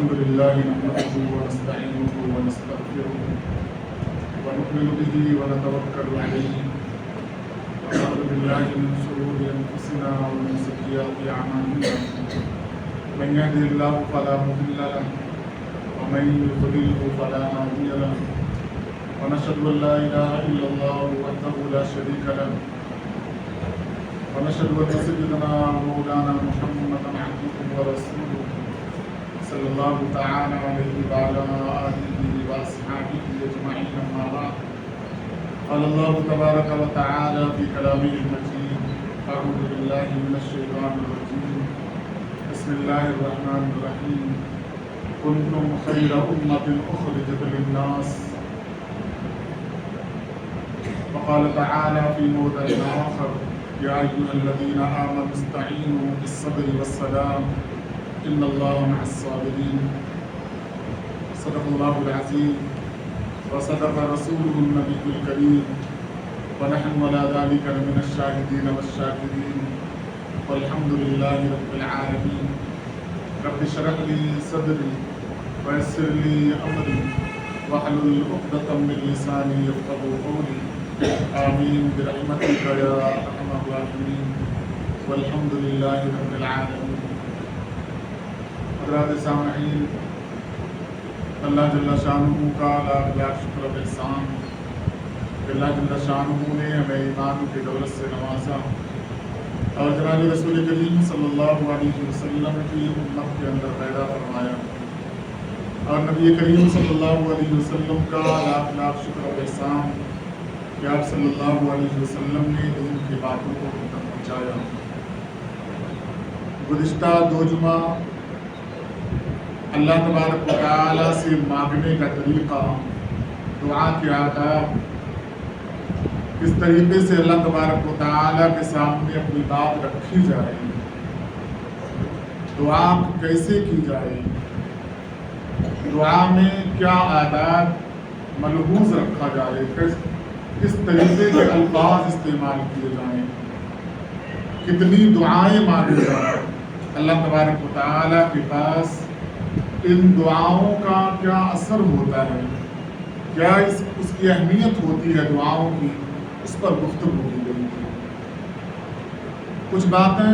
الحمد لله نحمده ونستعينه ونستغفره ونؤمن به ونتوكل عليه ونعوذ بالله من شرور انفسنا ومن سيئات اعمالنا من يهده الله فلا مضل له ومن يضلله فلا هادي له ونشهد ان لا اله الا الله وحده لا شريك له ونشهد ان سيدنا مولانا محمدا عبده ورسوله صلى الله تعالى عليه وعلى آله وأصحابه أجمعين أما بعد قال الله تبارك وتعالى في كلامه المجيد أعوذ بالله من الشيطان الرجيم بسم الله الرحمن الرحيم كنتم خير أمة أخرجت للناس وقال تعالى في موضع آخر يا أيها الذين آمنوا استعينوا بالصبر والصلاة إن الله مع الصابرين صدق الله العظيم وصدق رسوله النبي الكريم ونحن على ذلك من الشاهدين والشاكرين والحمد لله رب العالمين رب اشرح لي صدري ويسر لي أمري واحلل عقدة من لساني يفقهوا قولي آمين برحمتك يا أرحم الراحمين والحمد لله رب العالمين. حضرات سامعین، اللہ جل شانہ کا لاکھ لاکھ شکر و احسان کہ اللہ جل شانہ نے ہمیں ایمان کی دولت سے نوازا اور جناب رسول کریم صلی اللہ علیہ وسلم کی امت کے اندر پیدا فرمایا اور نبی کریم صلی اللہ علیہ وسلم کا لاکھ لاکھ شکر و احسان کہ آپ صلی اللہ علیہ وسلم نے دین کی باتوں کو ہم تک پہنچایا. گزشتہ 2 جمعہ اللہ تبارک و تعالیٰ سے مانگنے کا طریقہ، دعا کے آداب، کس طریقے سے اللہ تبارک و تعالیٰ کے سامنے اپنی بات رکھی جائے، دعا کیسے کی جائے، دعا میں کیا آداب ملحوظ رکھا جائے، کس طریقے کے الفاظ استعمال کیے جائیں، کتنی دعائیں مانگی جائیں، اللہ تبارک و تعالیٰ کے پاس ان دعاؤں کا کیا اثر ہوتا ہے، کیا اس کی اہمیت ہوتی ہے دعاؤں کی، اس پر گفتگو کی گئی تھی. کچھ باتیں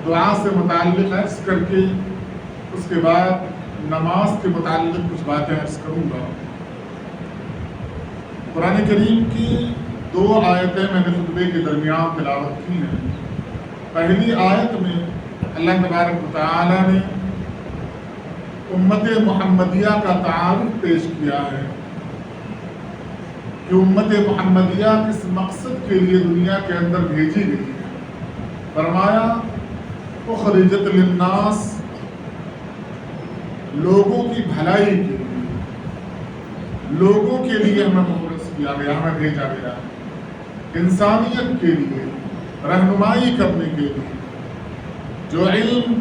دعا سے متعلق عرض کر کے اس کے بعد نماز کے متعلق کچھ باتیں عرض کروں گا. قرآن کریم کی 2 آیتیں میں نے خطبے کے درمیان تلاوت کی ہیں. پہلی آیت میں اللہ تبارک و تعالیٰ نے امت محمدیہ کا تعارف پیش کیا ہے کہ امت محمدیہ کس مقصد کے لیے دنیا کے اندر بھیجی گئی ہے. فرمایا اخرجت للناس، لوگوں کی بھلائی کے لیے، لوگوں کے لیے ہمیں مبعوث کیا گیا، ہمیں بھیجا گیا، انسانیت کے لیے رہنمائی کرنے کے لیے. جو علم،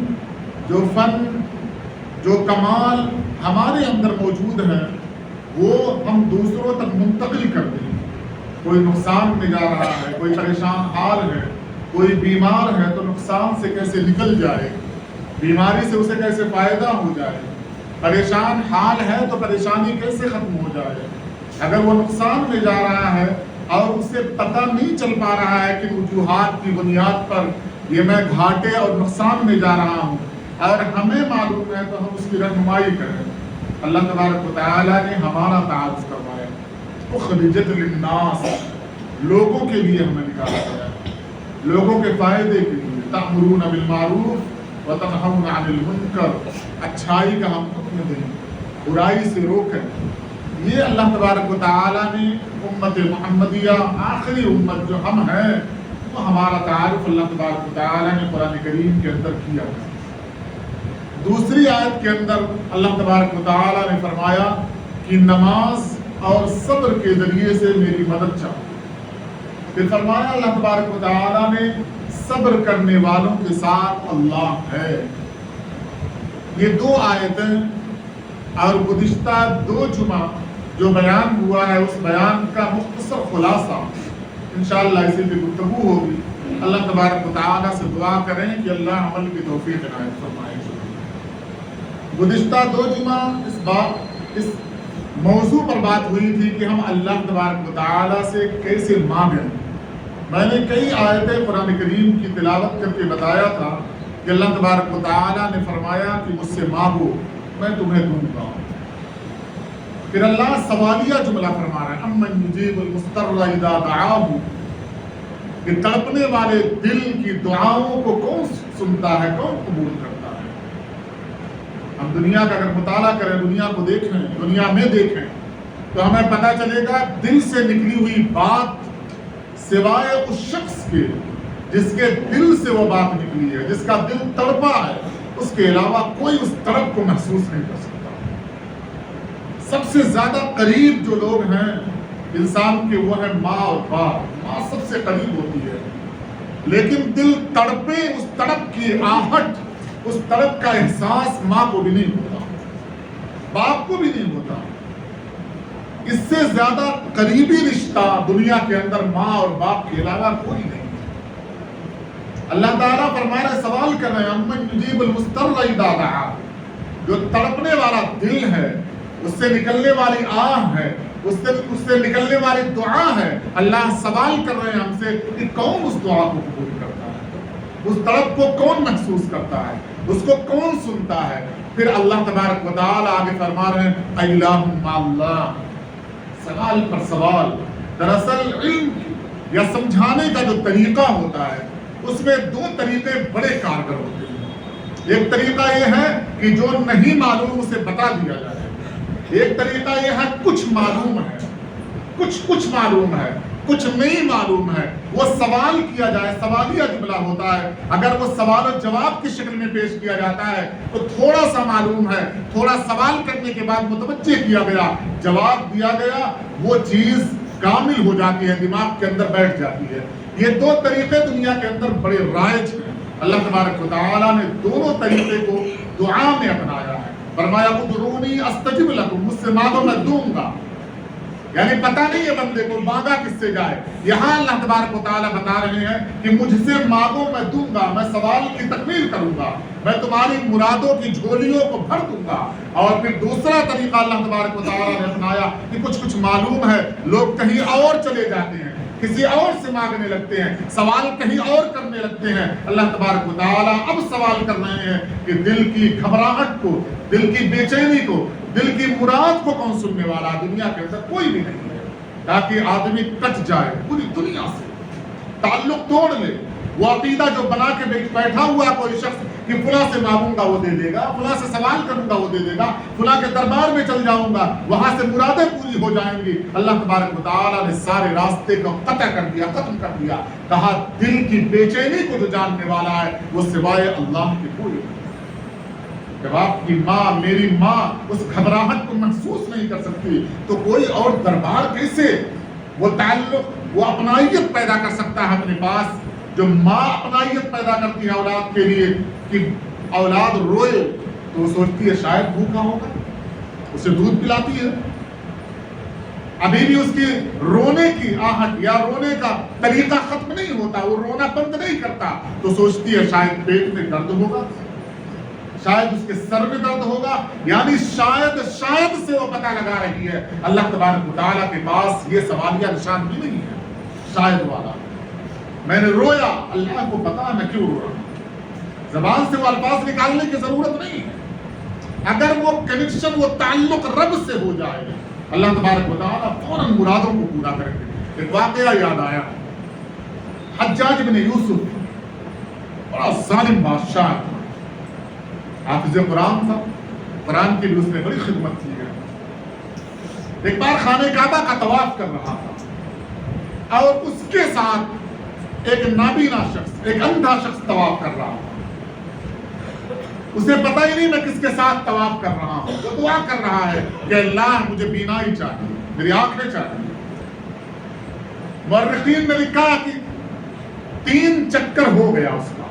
جو فن، جو کمال ہمارے اندر موجود ہیں وہ ہم دوسروں تک منتقل کر دیں. کوئی نقصان میں جا رہا ہے، کوئی پریشان حال ہے، کوئی بیمار ہے تو نقصان سے کیسے نکل جائے، بیماری سے اسے کیسے فائدہ ہو جائے، پریشان حال ہے تو پریشانی کیسے ختم ہو جائے. اگر وہ نقصان میں جا رہا ہے اور اسے پتہ نہیں چل پا رہا ہے کہ وجوہات کی بنیاد پر یہ میں گھاٹے اور نقصان میں جا رہا ہوں اور ہمیں معلوم ہے تو ہم اس کی رہنمائی کریں. اللہ تبارک و تعالیٰ نے ہمارا تعارف کروایا. اخرجت للناس، لوگوں کے لیے ہمیں نکالا گیا، لوگوں کے فائدے کے لیے. تأمرون بالمعروف وتنہون عن المنکر، اچھائی کا ہم حکم دیں، برائی سے روکیں. یہ اللہ تبارک و تعالیٰ نے امت محمدیہ، آخری امت جو ہم ہیں، تو ہمارا تعارف اللہ تبارک و تعالیٰ نے قرآن کریم کے اندر کیا ہے. دوسری آیت کے اندر اللہ تبارک و تعالیٰ نے فرمایا کہ نماز اور صبر کے ذریعے سے میری مدد چاہو. پھر فرمایا اللہ تبارک و تعالیٰ نے صبر کرنے والوں کے ساتھ اللہ ہے. یہ 2 آیتیں اور گزشتہ 2 جمعہ جو بیان ہوا ہے اس بیان کا مختصر خلاصہ انشاءاللہ اسی پہ گفتگو ہوگی. اللہ تبارک و تعالیٰ سے دعا کریں کہ اللہ عمل کی توفیق عنایت فرمائے. گزشتہ 2 جمعہ اس موضوع پر بات ہوئی تھی کہ ہم اللہ تبارک و تعالیٰ سے کیسے مانگیں. میں نے کئی آیتیں قرآن کریم کی تلاوت کر کے بتایا تھا کہ اللہ تبارک و تعالیٰ نے فرمایا کہ مجھ سے مانگو میں تمہیں دوں گا. پھر اللہ سوالیہ جملہ فرما رہا ہے امن یجیب المضطر اذا دعاہ، کہ تڑپنے والے دل کی دعاؤں کو کون سنتا ہے، کون قبول کرتا ہے. ہم دنیا کا اگر مطالعہ کریں، دنیا کو دیکھیں، دنیا میں دیکھیں تو ہمیں پتہ چلے گا دل سے نکلی ہوئی بات سوائے اس شخص کے جس کے دل سے وہ بات نکلی ہے، جس کا دل تڑپا ہے، اس کے علاوہ کوئی اس تڑپ کو محسوس نہیں کر سکتا. سب سے زیادہ قریب جو لوگ ہیں انسان کے وہ ہے ماں اور باپ. ماں سب سے قریب ہوتی ہے، لیکن دل تڑپے، اس تڑپ کی آہٹ، اس تڑپ کا احساس ماں کو بھی نہیں ہوتا، باپ کو بھی نہیں ہوتا. اس سے زیادہ قریبی رشتہ دنیا کے اندر ماں اور باپ کے علاوہ کوئی نہیں. اللہ تعالیٰ فرما رہے، سوال کر رہے ہیں امن یجیب المضطر اذا دعاہ، جو تڑپنے والا دل ہے، اس سے نکلنے والی آہ ہے، اس سے نکلنے والی دعا ہے. اللہ سوال کر رہے ہیں ہم سے کہ کون اس دعا کو قبول کرتا ہے، اس تڑپ کو کون محسوس کرتا ہے، اس کو کون سنتا ہے. پھر اللہ تبارک و تعالیٰ آگے فرما رہے ہیں الہ مع اللہ، سوال پر سوال. دراصل علم یا سمجھانے کا جو طریقہ ہوتا ہے اس میں 2 طریقے بڑے کارگر ہوتے ہیں. ایک طریقہ یہ ہے کہ جو نہیں معلوم اسے بتا دیا جائے. ایک طریقہ یہ ہے کچھ معلوم ہے، کچھ معلوم ہے، کچھ نہیں معلوم ہے، وہ سوال کیا جائے. سوالیہ جملہ ہوتا ہے. اگر وہ سوال و جواب کی شکل میں پیش کیا جاتا ہے تو تھوڑا سا معلوم ہے، تھوڑا سوال کرنے کے بعد متوجہ کیا گیا، جواب دیا گیا، وہ چیز کامل ہو جاتی ہے، دماغ کے اندر بیٹھ جاتی ہے. یہ 2 طریقے دنیا کے اندر بڑے رائج ہیں. اللہ تبارک و تعالیٰ نے دونوں طریقے کو دعا میں اپنایا ہے. فرمایا ادعونی استجب لکم، مجھ سے مانگو میں دوں گا. یعنی پتہ نہیں ہے بندے کو مانگا کس سے جائے. یہاں اللہ تبارک و تعالیٰ بتا رہے ہیں کہ مجھ سے مانگو میں دوں گا، میں سوال کی تکمیل کروں گا، میں تمہاری مرادوں کی جھولیوں کو بھر دوں گا. اور پھر دوسرا طریقہ اللہ تبارک و تعالیٰ نے اپنایا کہ کچھ معلوم ہے، لوگ کہیں اور چلے جاتے ہیں، کسی اور سے مانگنے لگتے ہیں، سوال کہیں اور کرنے لگتے ہیں. اللہ تبارک و تعالیٰ اب سوال کر رہے ہیں کہ دل کی گھبراہٹ کو، دل کی بے چینی کو، دل کی مراد کو کون سننے والا؟ دنیا کے اندر کوئی بھی نہیں ہے. تاکہ آدمی کٹ جائے پوری دنیا سے، تعلق توڑ لے. وہ عقیدہ جو بنا کے بیٹھا ہوا کوئی شخص کہ فلاں سے مانگوں گا وہ دے دے گا، فلاں سے سوال کروں گا وہ دے دے گا، فلاں کے دربار میں چل جاؤں گا وہاں سے مرادیں پوری ہو جائیں گی. اللہ تبارک و تعالیٰ نے سارے راستے کو قطع کر دیا، ختم کر دیا. کہا دل کی بے چینی کو جو جاننے والا ہے وہ سوائے اللہ کے کوئی نہیں. جب آپ کی ماں، میری ماں اس گھبراہٹ کو محسوس نہیں کر سکتی تو کوئی اور دربار کیسے وہ تعلق، وہ اپنائیت پیدا کر سکتا ہے اپنے پاس؟ جو ماں اپنائیت پیدا کرتی ہے اولاد کے لیے کہ اولاد روئے تو وہ سوچتی ہے شاید بھوکا ہوگا، اسے دودھ پلاتی ہے. ابھی بھی اس کی رونے کی آہٹ یا رونے کا طریقہ ختم نہیں ہوتا، وہ رونا بند نہیں کرتا تو سوچتی ہے شاید پیٹ میں درد ہوگا، شاید اس کے سر میں درد ہوگا. یعنی شاید سے وہ پتہ لگا رہی ہے. اللہ تبارک و تعالیٰ کے پاس یہ سوالیہ نشان بھی نہیں ہے شاید والا. میں نے رویا، اللہ کو پتا ہے میں کیوں رو رہا ہوں. زبان سے وہ الفاظ نکالنے کی ضرورت نہیں ہے. اگر وہ کنیکشن، وہ تعلق رب سے ہو جائے اللہ تبارک و تعالیٰ فوراً مرادوں کو پورا کریں گے. ایک واقعہ یاد آیا، حجاج بن یوسف بڑا ظالم بادشاہ تھا، حافظ قرآن تھا، قرآن کی بھی اس نے بڑی خدمت کی ہے. ایک بار خانہ کعبہ کا طواف کر رہا تھا اور اس کے ساتھ ایک نابینا شخص، ایک اندھا شخص طواف کر رہا تھا. اسے پتہ ہی نہیں میں کس کے ساتھ طواف کر رہا ہوں. وہ دعا کر رہا ہے کہ اللہ مجھے بینائی چاہیے، میری آنکھیں چاہیے. مورخین نے لکھا کہ 3 چکر ہو گیا اس کا،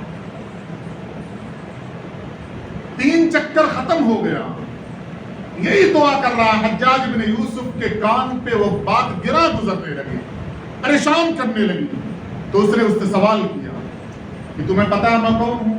3 چکر ختم ہو گیا. یہی دعا کر رہا حجاج بن یوسف کے کان پہ وہ بات گرا گزرنے لگی، پریشان کرنے لگی. تو اس نے اس سے سوال کیا کہ تمہیں پتا ہے میں کون ہوں؟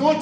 2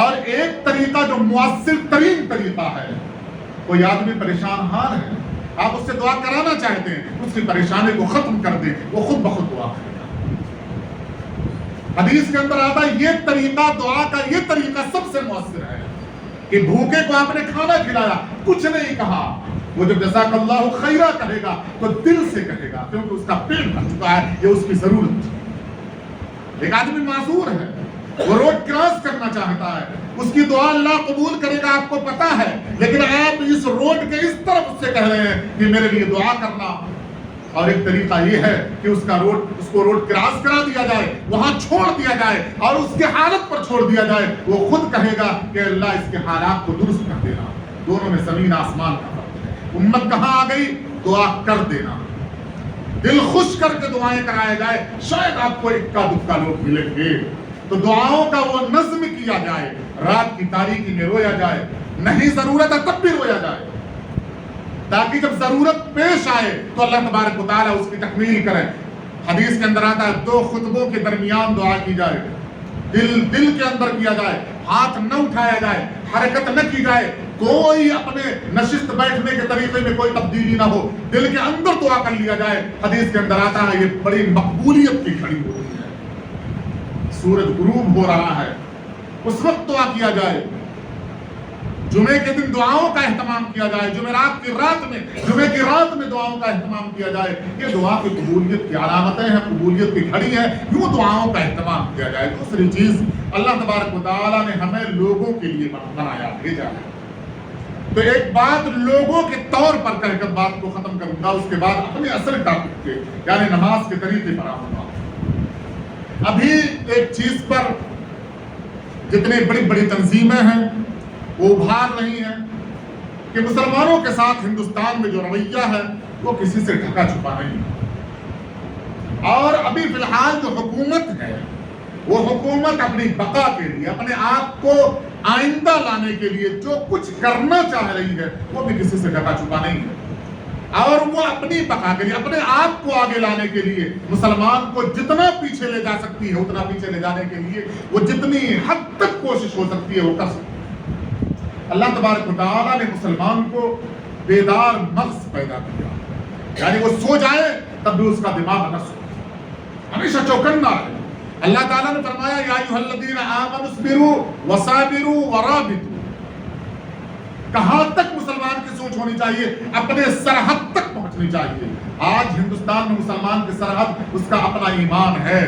اور ایک طریقہ جو مؤثر ترین طریقہ ہے، کوئی آدمی پریشان حال ہے، آپ اس سے دعا کرانا چاہتے ہیں، اس کی پریشانی کو ختم کر دیں، وہ خود بخود دعا کرے گا۔ حدیث کے اندر آتا ہے یہ طریقہ، دعا کا یہ طریقہ سب سے مؤثر ہے کہ بھوکے کو آپ نے کھانا کھلایا، کچھ نہیں کہا، وہ جب جزاک اللہ خیرہ کہے گا تو دل سے کہے گا، کیونکہ اس کا پیٹ بھر چکا ہے، یہ اس کی ضرورت ہے۔ ایک آدمی معذور ہے، وہ روڈ کراس کرنا چاہتا ہے، اس کی دعا اللہ قبول کرے گا، آپ کو پتا ہے، لیکن آپ اس روڈ کے اس طرف اس سے کہہ رہے ہیں کہ میرے لیے دعا کرنا۔ اور ایک طریقہ یہ ہے کہ اس کو روڈ کراس کرا دیا جائے، وہاں چھوڑ دیا جائے اور اس کے حالت پر چھوڑ دیا جائے، وہ خود کہے گا کہ اللہ اس کے حالات کو درست کر دینا۔ دونوں میں زمین آسمان کا فرق ہے۔ امت کہاں آ گئی؟ دعا کر دینا، دل خوش کر کے دعائیں کرایا جائے، شاید آپ کو اکا دکا لوگ ملیں گے، تو دعاؤں کا وہ نظم کیا جائے، رات کی تاریکی میں رویا جائے، نہیں ضرورت ہے تب بھی رویا جائے، تاکہ جب ضرورت پیش آئے تو اللہ تبارک و تعالیٰ اس کی تکمیل کرے۔ حدیث کے اندر آتا ہے 2 خطبوں کے درمیان دعا کی جائے، دل کے اندر کیا جائے، ہاتھ نہ اٹھایا جائے، حرکت نہ کی جائے، کوئی اپنے نشست بیٹھنے کے طریقے میں کوئی تبدیلی نہ ہو، دل کے اندر دعا کر لیا جائے۔ حدیث کے اندر آتا ہے یہ بڑی مقبولیت کی گھڑی ہوتی ہے، سورج غروب ہو رہا ہے، اس وقت دعا کیا جائے، جمعے کے دن دعاؤں کا اہتمام کیا جائے، جمعرات کی رات میں دعاؤں کا اہتمام کیا جائے۔ یہ دعا کی قبولیت کی علامتیں ہیں، قبولیت کی گھڑی ہے، یوں دعاؤں کا اہتمام کیا جائے۔ دوسری چیز، اللہ تبارک و تعالیٰ نے ہمیں لوگوں کے لیے بنایا، بھیجا ہے، تو ایک بات لوگوں کے طور پر کہہ کر بات کو ختم کروں گا، اس کے بعد اپنے اصل ٹاپک کے یعنی نماز کے طریقے پر آؤں گا۔ ابھی ایک چیز پر جتنی بڑی بڑی تنظیمیں ہیں وہ ابھار رہی ہیں کہ مسلمانوں کے ساتھ ہندوستان میں جو رویہ ہے وہ کسی سے ڈھکا چھپا نہیں ہے، اور ابھی فی الحال جو حکومت ہے وہ حکومت اپنی بقا کے لیے، اپنے آپ کو آئندہ لانے کے لیے جو کچھ کرنا چاہ رہی ہے وہ بھی کسی سے ڈھکا چھپا نہیں ہے، اور وہ اپنی بقا کے لیے، اپنے آپ کو آگے لانے کے لیے مسلمان کو جتنا پیچھے لے جا سکتی ہے اتنا پیچھے لے جانے کے لیے وہ جتنی حد تک کوشش ہو سکتی ہے وہ کر سکتی ہے۔ اللہ تبارک و تعالیٰ نے مسلمان کو بیدار مغز پیدا کیا، یعنی وہ سو جائے تب بھی اس کا دماغ نہ سو، ہمیشہ چوکنا ہے۔ اللہ تعالیٰ نے فرمایا یا ایھا الذین آمنوا اصبروا وصابروا ورابطوا۔ کہاں تک مسلمان کی سوچ ہونی چاہیے؟ اپنے سرحد تک پہنچنی چاہیے۔ آج ہندوستان میں مسلمان کی سرحد اس کا اپنا ایمان ہے،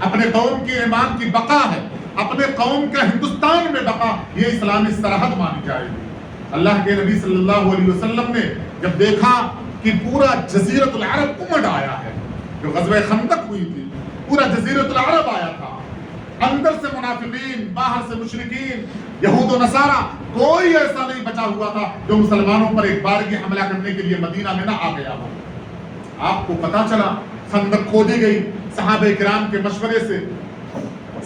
اپنے قوم کی ایمان کی بقا ہے، اپنے قوم کا ہندوستان میں بقا، یہ اسلامی سرحد مانی جائے گی۔ اللہ کے نبی صلی اللہ علیہ وسلم نے جب دیکھا کہ پورا جزیرۃ العرب امڑ آیا ہے، جو غزوہ خندق ہوئی تھی، پورا جزیرۃ العرب آیا تھا، اندر سے منافقین، باہر سے مشرکین، یہود و نصارہ، کوئی ایسا نہیں بچا ہوا تھا جو مسلمانوں پر ایک بارگی حملہ کرنے کے لیے مدینہ میں نہ آ گیا ہو۔ آپ کو پتا چلا خندق کھودی گئی صحابہ کرام کے مشورے سے،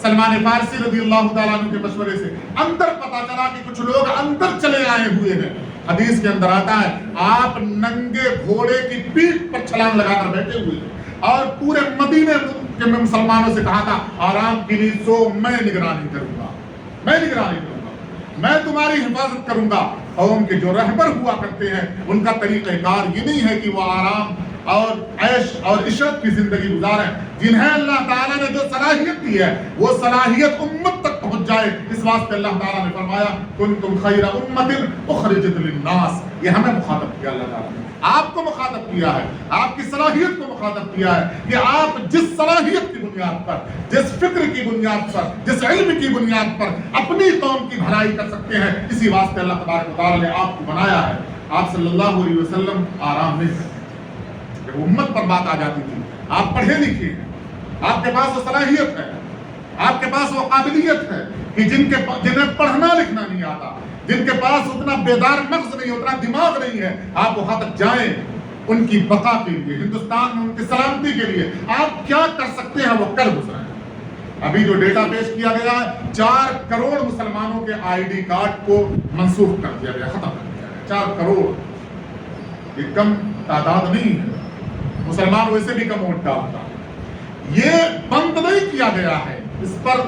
سلمان فارسی رضی اللہ تعالیٰ عنہ کے مشورے سے، اندر پتا چلا کہ کچھ لوگ اندر چلے آئے ہوئے ہیں۔ حدیث کے اندر آتا ہے آپ ننگے گھوڑے کی پیٹھ پر چھلانگ لگا کر بیٹھے ہوئے ہیں، اور پورے مدینے کے میں مسلمانوں سے کہا تھا آرام کی نیند سو، میں نگرانی کروں گا، میں تمہاری حفاظت کروں گا۔ قوم کے جو رہبر ہوا کرتے ہیں ان کا طریقہ کار یہ نہیں ہے کہ وہ آرام اور عیش اور عشرت کی زندگی گزاریں، جنہیں اللہ تعالیٰ نے جو صلاحیت دی ہے وہ صلاحیت امت تک پہنچ جائے۔ اس واسطے اللہ تعالیٰ نے فرمایا کنتم خیر امت اخرجت للناس، یہ ہمیں مخاطب کیا، اللہ تعالیٰ نے آپ کو مخاطب کیا ہے، آپ کی صلاحیت کو مخاطب کیا ہے کہ آپ جس صلاحیت کی بنیاد پر، جس فکر کی بنیاد پر، جس علم کی بنیاد پر اپنی قوم کی بھلائی کر سکتے ہیں، اسی واسطے اللہ تبارک و تعالیٰ نے آپ کو بنایا ہے۔ آپ صلی اللہ علیہ وسلم آرام نہیں کرتے، جب امت پر بات آ جاتی تھی، آپ پڑھے لکھے ہیں، آپ کے پاس وہ صلاحیت ہے، آپ کے پاس وہ قابلیت ہے کہ جنہیں پڑھنا لکھنا نہیں آتا، جن کے پاس اتنا بیدار مغز نہیں، اتنا دماغ نہیں ہے، آپ وہاں تک جائیں، ان کی بقا کے لیے، ہندوستان میں ان کی سلامتی کے لیے آپ کیا کر سکتے ہیں وہ کر گزریں۔ ابھی جو ڈیٹا پیش کیا گیا ہے 4 کروڑ مسلمانوں کے آئی ڈی کارڈ کو منسوخ کر دیا گیا، ختم کر دیا گیا۔ 4 کروڑ یہ کم تعداد نہیں ہے، مسلمان ویسے بھی کم ووٹ ڈالتا ہے۔ یہ بند نہیں کیا گیا ہے، اس پر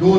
2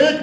1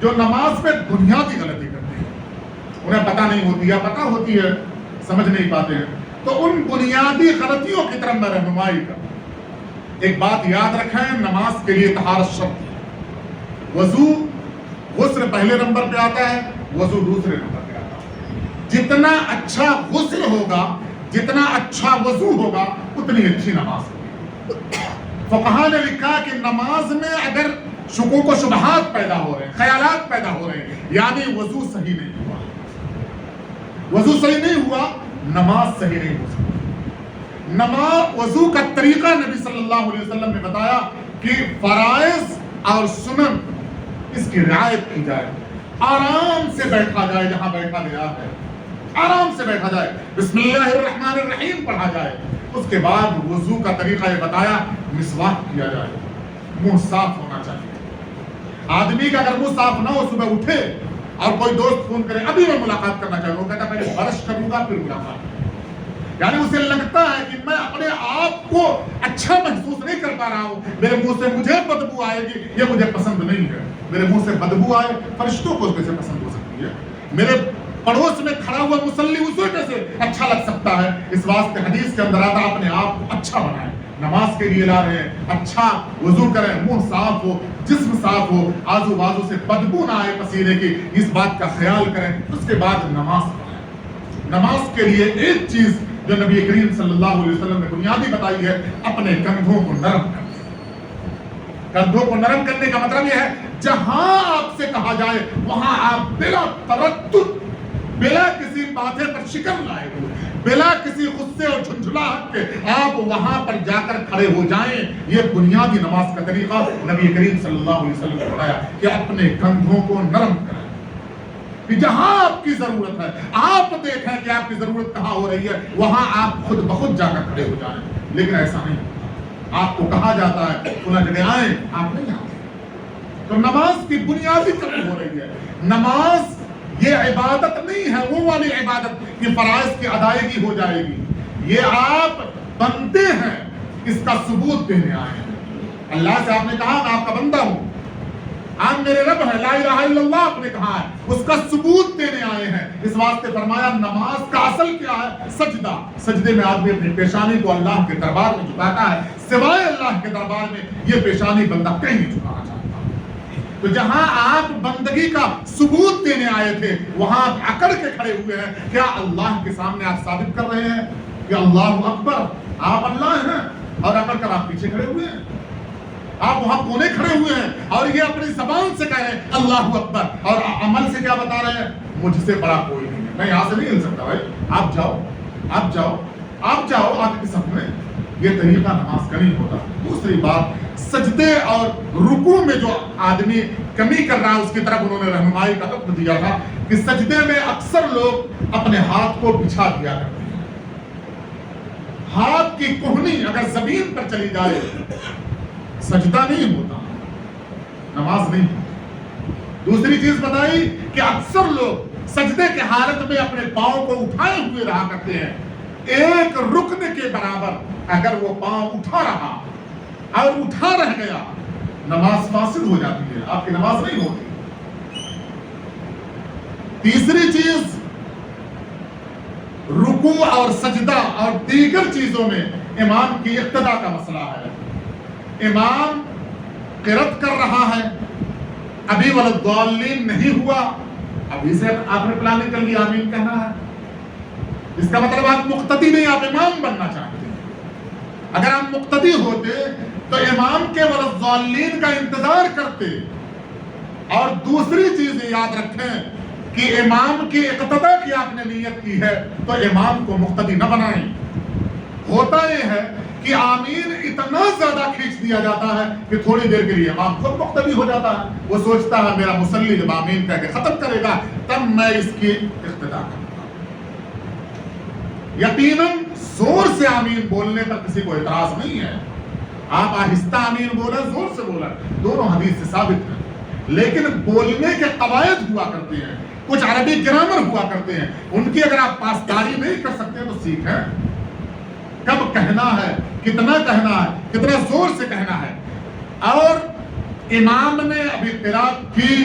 جو نماز میں بنیادی غلطی کرتے ہیں، انہیں پتہ نہیں ہوتی یا پتہ ہوتی ہے سمجھ نہیں پاتے ہیں، تو ان بنیادی غلطیوں کی طرف میں رہنمائی کروں۔ ایک بات یاد رکھیں، نماز کے لیے طہارت شرط ہے۔ وضو، غسل پہلے نمبر پہ آتا ہے، وضو دوسرے نمبر پہ آتا ہے۔ جتنا اچھا غسل ہوگا، جتنا اچھا وضو ہوگا، اتنی اچھی نماز ہوگی۔ فقہاء نے لکھا کہ نماز میں اگر شکوک و شبہات پیدا ہو رہے ہیں، خیالات پیدا ہو رہے ہیں، یعنی وضو صحیح نہیں ہوا، وضو صحیح نہیں ہوا، نماز صحیح نہیں ہو سکتی۔ نماز، وضو کا طریقہ نبی صلی اللہ علیہ وسلم نے بتایا کہ فرائض اور سنن اس کی رعایت کی جائے، آرام سے بیٹھا جائے، جہاں بیٹھا گیا ہے آرام سے بیٹھا جائے، بسم اللہ الرحمن الرحیم پڑھا جائے۔ اس کے بعد وضو کا طریقہ یہ بتایا، مسواک کیا جائے، منہ صاف ہونا چاہیے۔ آدمی کا اگر منہ صاف نہ ہو، صبح اٹھے اور کوئی دوست فون کرے ابھی میں ملاقات کرنا چاہوں، وہ کہتا ہے پہلے برش کروں گا پھر ملاقات، یعنی اسے لگتا ہے کہ میں اپنے آپ کو اچھا محسوس نہیں کر پا رہا ہوں، میرے منہ سے مجھے بدبو آئے گی، یہ مجھے پسند نہیں ہے۔ میرے منہ سے بدبو آئے، فرشتوں کو کیسے پسند ہو سکتی ہے؟ میرے پڑوس میں کھڑا ہوا مصلی اسے کیسے اچھا لگ سکتا ہے؟ اس واسطے حدیث کے اندر آتا اپنے آپ کو اچھا بنائیں، نماز کے لیے لا رہے ہیں، اچھا وضو کریں، منہ صاف ہو، جسم صاف ہو، آزو بازو سے بدبو نہ آئے پسینے کی، اس بات کا خیال کریں۔ اس کے بعد نماز پڑھیں۔ نماز کے لیے ایک چیز جو نبی کریم صلی اللہ علیہ وسلم نے بنیادی بتائی ہے، اپنے کندھوں کو نرم کریں۔ کندھوں کو نرم کرنے کا مطلب یہ ہے جہاں آپ سے کہا جائے وہاں آپ بلا تردد، بلا کسی ماتھے پر شکن لائے ہوئے، بلا کسی غصے اور جھنجھلاہٹ کے آپ وہاں پر جا کر کھڑے ہو جائیں۔ یہ بنیادی نماز کا طریقہ نبی کریم صلی اللہ علیہ وسلم نے بتایا کہ اپنے کندھوں کو نرم کریں، کہ جہاں آپ کی ضرورت ہے، آپ دیکھیں کہ آپ کی ضرورت کہاں ہو رہی ہے، وہاں آپ خود بخود جا کر کھڑے ہو جائیں۔ لیکن ایسا نہیں، آپ کو کہا جاتا ہے فلاں جگہ آئیں، آپ نہیں آتے۔ تو نماز کی بنیادی کمی ہو رہی ہے۔ نماز یہ عبادت نہیں ہے وہ والی عبادت کہ فرائض کی ادائیگی ہو جائے گی، یہ آپ بندے ہیں، اس کا ثبوت دینے آئے ہیں۔ اللہ سے آپ نے کہا میں آپ کا بندہ ہوں، آپ میرے رب ہیں، لا الہ الا اللہ آپ نے کہا ہے، اس کا ثبوت دینے آئے ہیں۔ اس واسطے فرمایا نماز کا اصل کیا ہے؟ سجدہ۔ سجدے میں آدمی اپنی پیشانی کو اللہ کے دربار میں جھکاتا ہے، سوائے اللہ کے دربار میں یہ پیشانی بندہ کہیں نہیں جھکانا چاہتا۔ تو جہاں آپ بندگی کا ثبوت دینے آئے تھے، وہاں آپ اکڑ کے کھڑے ہوئے ہیں۔ کیا اللہ کے سامنے آپ ثابت کر رہے ہیں کہ اللہ اکبر، آپ اللہ ہیں، اور اکڑ کر آپ پیچھے کھڑے ہوئے ہیں؟ آپ وہاں کونے کھڑے ہوئے ہیں اور یہ اپنی زبان سے کہہ رہے ہیں اللہ اکبر، اور عمل سے کیا بتا رہے ہیں؟ مجھ سے بڑا کوئی نہیں ہے، میں یہاں سے نہیں ہل سکتا بھائی، آپ جاؤ آپ جاؤ آپ جاؤ آپ کے سب میں۔ یہ طریقہ نماز کا نہیں ہوتا۔ دوسری بات، سجدے اور رکوع میں جو آدمی کمی کر رہا ہے اس کی طرف انہوں نے رہنمائی کا حکم دیا تھا کہ سجدے میں اکثر لوگ اپنے ہاتھ کو بچھا دیا کرتے ہیں۔ ہاتھ کی کوہنی اگر زمین پر چلی جائے سجدہ نہیں ہوتا، نماز نہیں ہوتی۔ دوسری چیز بتائی کہ اکثر لوگ سجدے کے حالت میں اپنے پاؤں کو اٹھائے ہوئے رہا کرتے ہیں، ایک رکن کے برابر اگر وہ پاؤں اٹھا رہا اور اٹھا رہ گیا نماز فاسد ہو جاتی ہے، آپ کی نماز نہیں ہوتی۔ تیسری چیز، رکوع اور سجدہ اور دیگر چیزوں میں امام کی اقتدا کا مسئلہ ہے۔ امام قرأت کر رہا ہے، ابھی وللضالین نہیں ہوا، ابھی سے آپ نے پلاننگ کر لی آمین کہنا ہے، اس کا مطلب آپ مقتدی نہیں، آپ امام بننا چاہتے ہیں۔ اگر آپ مقتدی ہوتے تو امام کے وللضالین کا انتظار کرتے۔ اور دوسری چیز یاد رکھیں کہ امام کی اقتدا کی آپ نے نیت کی ہے تو امام کو مقتدی نہ بنائیں۔ ہوتا یہ ہے کہ آمین اتنا زیادہ کھینچ دیا جاتا ہے کہ تھوڑی دیر کے لیے امام خود مقتدی ہو جاتا ہے، وہ سوچتا ہے میرا مصلی جب آمین کہہ کے ختم کرے گا تب میں اس کی اقتدا کروں گا۔ یقیناً زور سے آمین بولنے پر کسی کو اعتراض نہیں ہے، آپ آہستہ آمین بولیں، زور سے بولیں، دونوں حدیث سے ثابت ہیں، لیکن بولنے کے قواعد ہوا کرتے ہیں، کچھ عربی گرامر ہوا کرتے ہیں، ان کی اگر آپ پاسداری نہیں کر سکتے تو سیکھیں، کب کہنا ہے، کتنا کہنا ہے، کتنا زور سے کہنا ہے۔ اور امام نے ابھی قرات کی،